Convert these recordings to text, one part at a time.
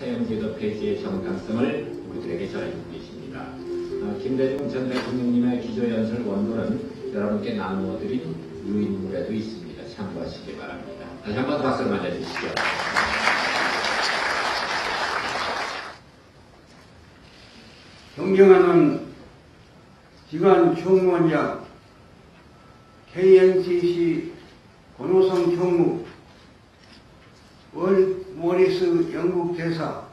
사형제도 폐지의 정당성을 우리들에게 전해주고 계십니다. 김대중 전 대통령님의 기조연설 원고는 여러분께 나누어드린 유인물에도 있습니다. 참고하시기 바랍니다. 다시 한번 박수를 맞아주시죠. 존경하는 기관 총무원장, KNCC 권호성 총무, 모리스 영국 대사,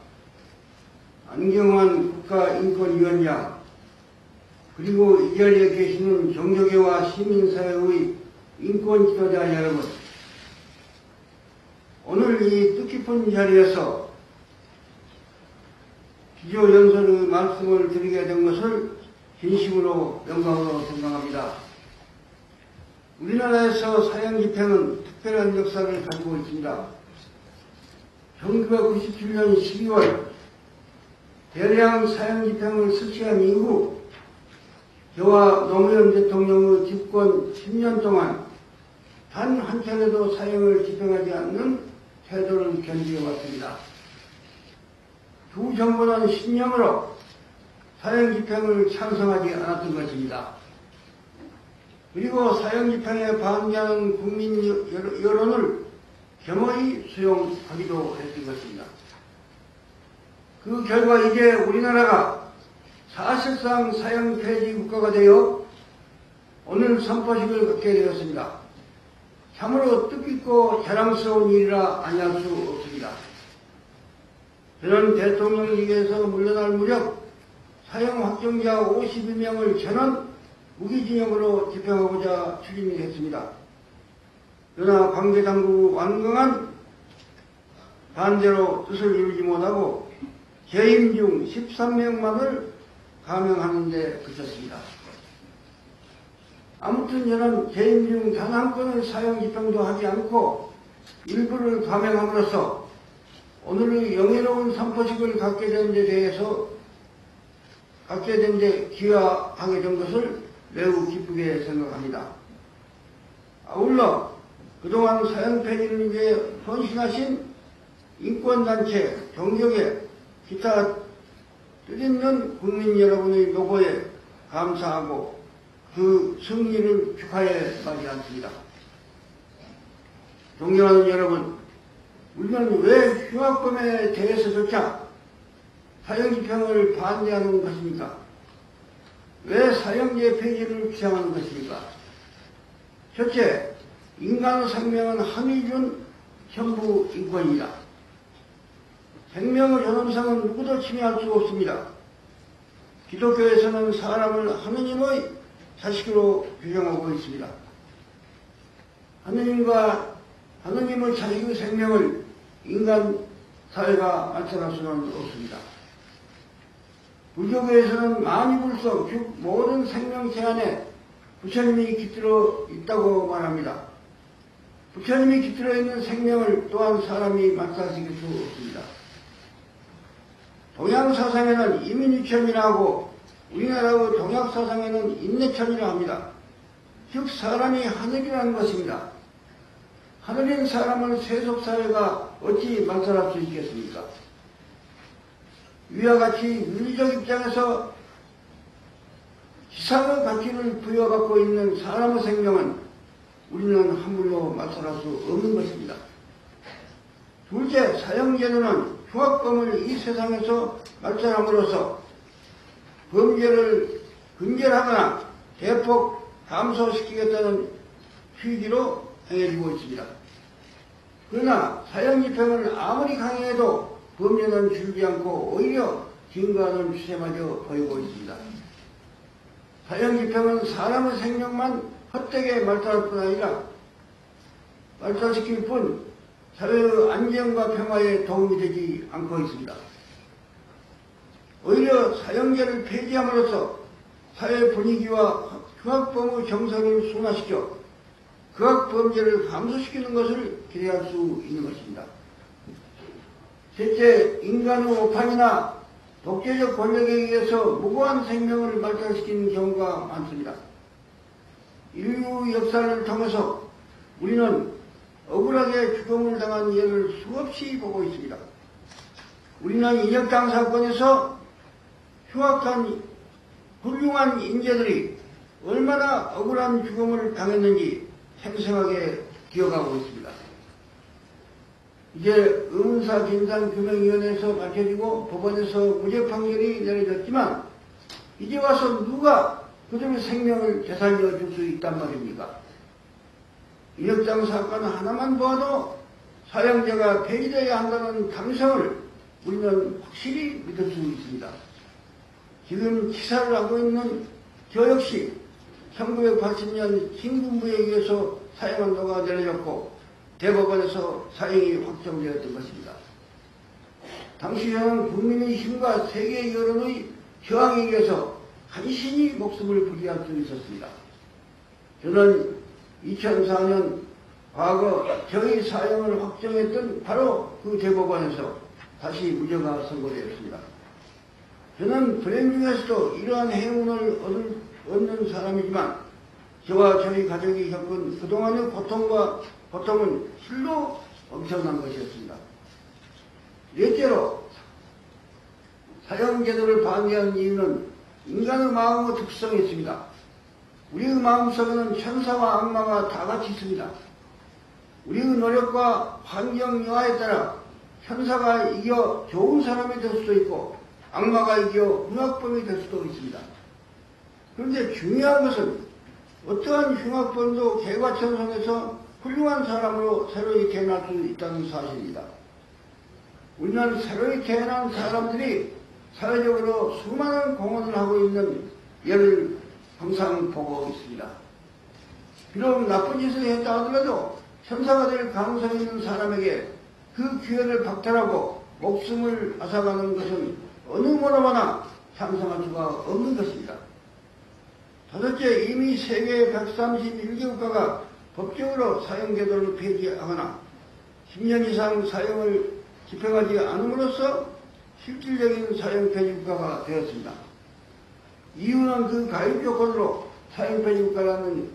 안경환 국가인권위원장, 그리고 이 자리에 계시는 종교계와 시민사회의 인권 지도자 여러분, 오늘 이 뜻깊은 자리에서 기조연설의 말씀을 드리게 된 것을 진심으로 영광으로 생각합니다. 우리나라에서 사형집행은 특별한 역사를 가지고 있습니다. 1997년 12월 대량 사형집행을 실시한 이후 저와 노무현 대통령의 집권 10년 동안 단 한 차례도 사형을 집행하지 않는 태도를 견지해왔습니다. 두 정부는 신념으로 사형집행을 찬성하지 않았던 것입니다. 그리고 사형집행에 반대하는 국민 여론을 겸허히 수용하기도 했던 것입니다. 그 결과 이제 우리나라가 사실상 사형 폐지 국가가 되어 오늘 선포식을 갖게 되었습니다. 참으로 뜻깊고 자랑스러운 일이라 아니할 수 없습니다. 저는 대통령직에서 물러날 무렵 사형 확정자 52명을 전원 무기징역으로 집행하고자 추진을 했습니다. 그러나 관계당국 완강한 반대로 뜻을 이루지 못하고 재임 중 13명만을 감형하는 데 그쳤습니다. 아무튼 저는 재임 중 단 한 건의 사형 집행도 하지 않고 일부를 감형함으로써 오늘의 영예로운 선포식을 갖게 된 데 기여하게 된 것을 매우 기쁘게 생각합니다. 아울러 그동안 사형 폐지를 위해 헌신하신 인권단체, 종교계, 기타 뜻있는 국민 여러분의 노고에 감사하고 그 승리를 축하해 마지 않습니다. 존경하는 여러분, 우리는 왜 흉악범에 대해서조차 사형집행을 반대하는 것입니까? 왜 사형제 폐지를 주장하는 것입니까? 첫째, 인간의 생명은 하늘이 준 전부 인권입니다. 생명의 존엄성은 누구도 침해할 수 없습니다. 기독교에서는 사람을 하느님의 자식으로 규정하고 있습니다. 하느님의 자식의 생명을 인간 사회가 만천할 수는 없습니다. 불교계에서는 만이불성, 즉 모든 생명체 안에 부처님이 깃들어 있다고 말합니다. 부처님이 깃들어 있는 생명을 또한 사람이 마찬가지일 수 없습니다. 동양사상에는 이민유천이라 하고 우리나라의 동양사상에는 인내천이라 합니다. 즉 사람이 하늘이라는 것입니다. 하늘인 사람을 세속사회가 어찌 만살할 수 있겠습니까? 위와 같이 윤리적 입장에서 지상의 가치를 부여받고 있는 사람의 생명은 우리는 함부로 만살할 수 없는 것입니다. 둘째, 사형제도는 흉악범을 이 세상에서 말살함으로써 범죄를 근절하거나 대폭 감소시키겠다는 취지로 행해지고 있습니다. 그러나 사형집행을 아무리 강행해도 범죄는 줄지 않고 오히려 증가하는 추세마저 보이고 있습니다. 사형집행은 사람의 생명만 헛되게 말살할 뿐 아니라 말살시킬 뿐 사회의 안정과 평화에 도움이 되지 않고 있습니다. 오히려 사형제를 폐지함으로써 사회 분위기와 흉악범의 정서를 순화시켜 극악범죄를 감소시키는 것을 기대할 수 있는 것입니다. 셋째, 인간의 오판이나 독재적 권력에 의해서 무고한 생명을 말살시키는 경우가 많습니다. 인류 역사를 통해서 우리는 억울하게 죽음을 당한 예를 수없이 보고 있습니다. 우리는 인혁당 사건에서 흉악한 훌륭한 인재들이 얼마나 억울한 죽음을 당했는지 생생하게 기억하고 있습니다. 이제 의문사 진상규명위원회에서 밝혀지고 법원에서 무죄 판결이 내려졌지만 이제 와서 누가 그들의 생명을 되살려 줄 수 있단 말입니까? 인혁당 사건 하나만 봐도 사형제가 폐지되어야 한다는 당성을 우리는 확실히 믿을 수 있습니다. 지금 치사를 하고 있는 저 역시 1980년 신군부에 의해서 사형한도가 내려졌고 대법원에서 사형이 확정되었던 것입니다. 당시 저는 국민의 힘과 세계 여론의 저항에 의해서 간신히 목숨을 부리할 수 있었습니다. 저는 2004년 과거 저희 사형을 확정했던 바로 그 대법원에서 다시 무죄가 선고되었습니다. 저는 불행 중에서도 이러한 행운을 얻는 사람이지만 저와 저희 가족이 겪은 그동안의 고통은 실로 엄청난 것이었습니다. 넷째로 사형제도를 반대하는 이유는 인간의 마음의 특성이 있습니다. 우리의 마음속에는 천사와 악마가 다 같이 있습니다. 우리의 노력과 환경 여하에 따라 천사가 이겨 좋은 사람이 될 수도 있고 악마가 이겨 흉악범이 될 수도 있습니다. 그런데 중요한 것은 어떠한 흉악범도 개과천선에서 훌륭한 사람으로 새로이 태어날 수 있다는 사실입니다. 우리는 새로이 태어난 사람들이 사회적으로 수많은 공헌을 하고 있는 예를 항상 보고 있습니다. 비록 나쁜 짓을 했다 하더라도 천사가 될 가능성이 있는 사람에게 그 기회를 박탈하고 목숨을 앗아가는 것은 어느 뭐로나 찬성할 수가 없는 것입니다. 다섯째, 이미 세계 131개국가가 법적으로 사형제도를 폐지하거나 10년 이상 사형을 집행하지 않음으로써 실질적인 사형 폐지 국가가 되었습니다. 이유는 그 가입 조건으로 사형 폐지 국가라는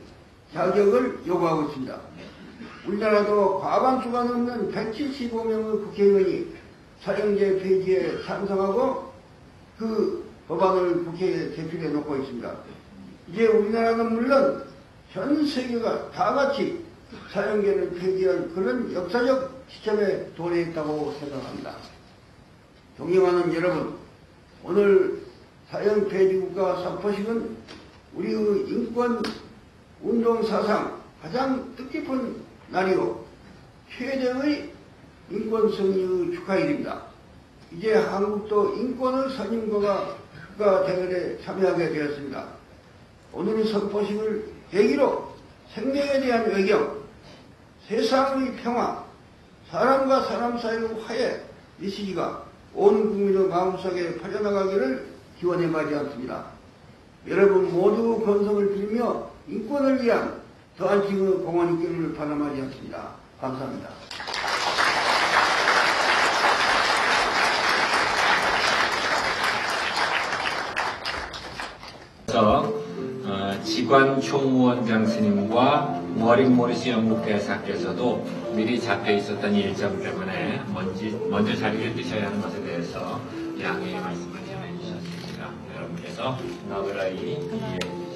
자격을 요구하고 있습니다. 우리나라도 과반수가 넘는 175명의 국회의원이 사형제 폐지에 찬성하고 그 법안을 국회에 제출해 놓고 있습니다. 이제 우리나라는 물론 전 세계가 다 같이 사형제를 폐지할 그런 역사적 시점에 도래했다고 생각합니다. 존경하는 여러분, 오늘 사형 폐지 국가 선포식은 우리의 인권 운동 사상 가장 뜻깊은 날이고 최대의 인권 승리의 축하일입니다. 이제 한국도 인권의 선진국가 대회에 참여하게 되었습니다. 오늘의 선포식을 계기로 생명에 대한 외경, 세상의 평화, 사람과 사람 사이의 화해 메시지가 온 국민의 마음속에 퍼져나가기를 기원해 마지 않습니다. 여러분 모두 건성을 빌며 인권을 위한 더한 지금의 공헌 있기를 바라마지 않습니다. 감사합니다. 지관 총무원장 스님과 워링 모리스 영국 대사께서도 미리 잡혀 있었던 일정 때문에 먼저 자리를 뜨셔야 하는 것에 대해서 양해의 말씀을 전해 주셨습니다. 여러분께서 너그러이 이해해 주시기